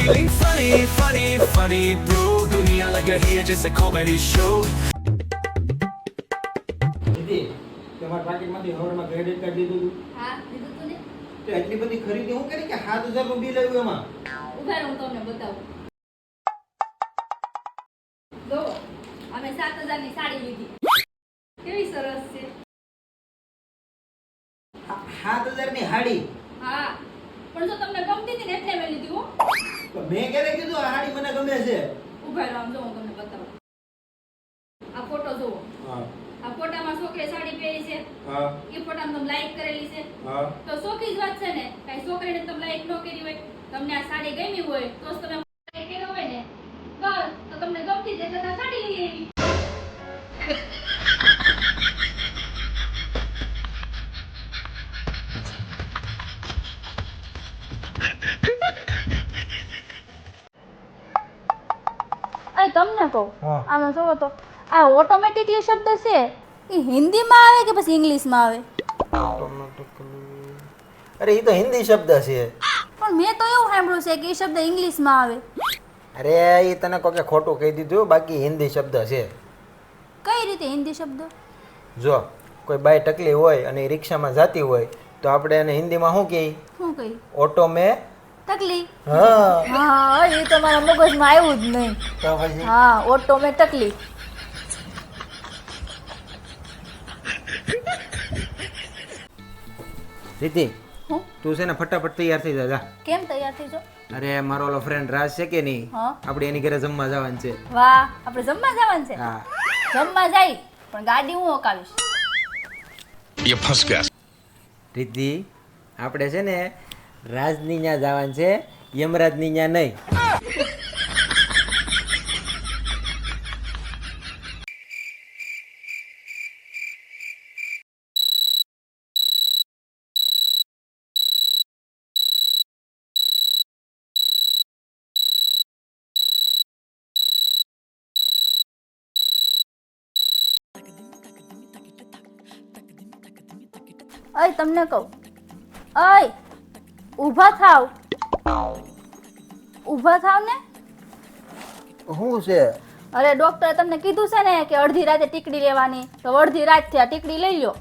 feeling funny, funny, funny, bro. दुनिया लग रही है जैसे comedy show. દીદી તમારા પાકીટમાંથી હવારમાં ક્રેડિટ કાર્ડ દીધું હતું? હા દીધું તું ને. તો એટલી બધી ખરીદી હું કરી કે 7000 નું બિલ આવ્યું એમાં? ઉભા રહો, હું તમને બતાવું. જો અમે 7000 ની સાડી લીધી, કેવી સરસ છે. 7000 ની હાડી? હા પણ જો તમને ગમતી હતી ને એટલે મેં લીધી હો. તો મેં ક્યારે કીધું આ હાડી મને ગમે છે? ઉભા રહો, આમ જો હું તમને બતાવું. આ ફોટો જુઓ. હા આ ફોટામાં છોકરી સાડી પહેરી છે, હા એ ફોટામાં તમે લાઈક કરેલી છે. હા તો શોખી જ વાત છે ને. કઈ છોકરીને તમે લાઈક ન કરી હોય, તમને આ સાડી ગમી હોય તો જ તમે like કર્યો હોય ને, બસ તો તમને ગમતી જ એટલે તો સાડી લઈ આવી. અરે તમને કહું, હા. આમાં જોવો તો આ ઓટોમેટિકલી શબ્દ છે એ હિન્દીમાં આવે કે પછી ઇંગ્લિશમાં આવે? અરે એ તો હિન્દી શબ્દ છે. પણ મેં તો એવું સાંભળ્યું છે કે એ શબ્દ ઇંગ્લિશમાં આવે. અરે એ તને કોકે ખોટું કહી દીધું, બાકી હિન્દી શબ્દ છે. કઈ રીતે હિન્દી શબ્દ? જો કોઈ બાઈ ટકલી હોય અને એ રિક્ષામાં જતી હોય તો આપણે એને હિન્દીમાં શું કહીએ? શું કહી? ઓટો મે. તકલી. હા હા એ તો મારા મગજમાં આવ્યું જ નહીં. તો પછી હા ઓટો મે તકલી. રીતિ હું? તું છે ને ફટાફટ તૈયાર થઈ જા. કેમ તૈયાર થઈ જો? અરે મારો ઓલો ફ્રેન્ડ રાજ છે કે નહીં, હા. આપણે એની ઘરે જમવા જવાનું છે. વાહ આપણે જમવા જવાનું છે. હા જમવા જાય પણ ગાડી હું ઓકાવીશ. ये फंस गया. રીતિ આપણે છે ને રાજની ન્યા જવાનું છે, યમરાજની ન્યા નહીં. અય તમને કહું, અય ઊભા થાવ. ઊભા થાવ ને. શું છે? અરે ડોક્ટરે તમને કીધું છે ને કે અડધી રાતે ટીકડી લેવાની, તો અડધી રાત થી આ ટીકડી લઈ લો.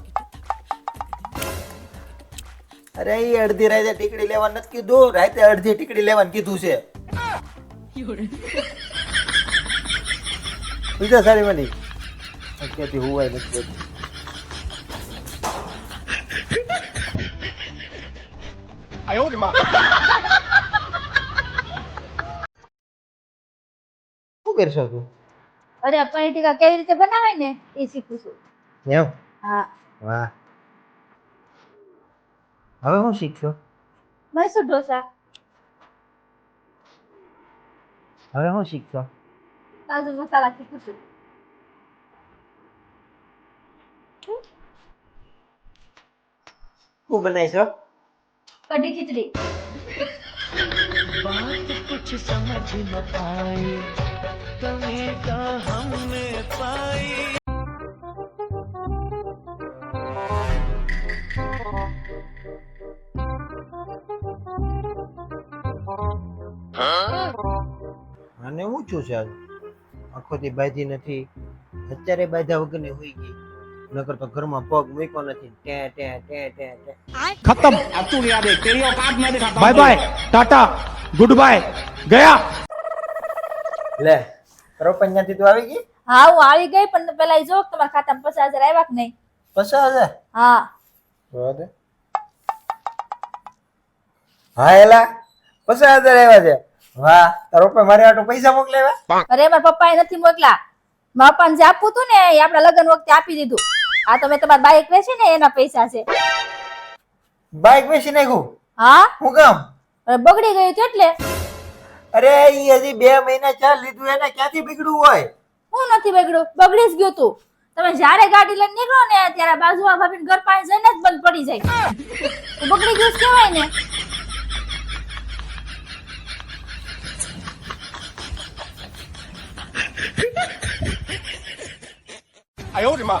અરે એ અડધી રાતે ટીકડી લેવાનું નથી કીધું, રાતે અડધી ટીકડી લેવાનું કીધું છે. બીજા સારી બની અત્યારથી હુવાય નથી. શું કરશો તું? અરે પનીર ટીકા કેવી રીતે બનાવાય ને એ શીખું છું. એમ? હા વાહ. હવે હું શીખશો? મૈસૂર ઢોસા. હવે હું શીખશો? કાજુ મસાલા શીખું છું. શું બનાવીશો? કઢી ખીચડી. बात कुछ समझ न आई, कमी का हमने पाई. આને ઊંચું છે આજ, આખો દી બાંધી નથી, અત્યારે બાંધ્યા વગરની હોઈ ગઈ, નકર તો ઘરમાં પગ મૂક્યો નથી. ટે ટે ટે ટે ટે. खत्म अब तू याद है तेरी औकात मैं दिखाता हूं bye bye tata good bye गया લે ત્યાંથી તું આવી ગઈ? હા હું આવી ગઈ, પણ પેલા એ જો તમારા ખાતામાં 50,000 આવ્યા કે નહીં? 50,000? હા જોવા દે. હા એલા 50,000 આવ્યા છે. વાહ, તારો પપ્પા મારે આટલું પૈસા મોકલાવ્યા? અરે મારા પપ્પાએ નથી મોકલા. મારા પપ્પાને જે આપવું હતું ને એ આપણા લગ્ન વખતે આપી દીધું. આ તો મેં તમારી બાઈક વેચી ને એના પૈસા છે. બાઈક વેચી નાખ્યું? હા હું કામ? અરે બગડી ગયું હતું એટલે. અરે ઈ હજી 2 મહિના ચાલ લીધું, એને ક્યાંથી બગડ્યું હોય? હું નથી બગડ્યું, બગડી જ ગયું તું. તમે જ્યારે ગાડી લઈને નીકળો ને ત્યારે બાજુમાં ભાભીને ઘર પાસે જઈને જ બંધ પડી જાય. તો બગડી ગયું જ કહેવાય ને. आयो रे मां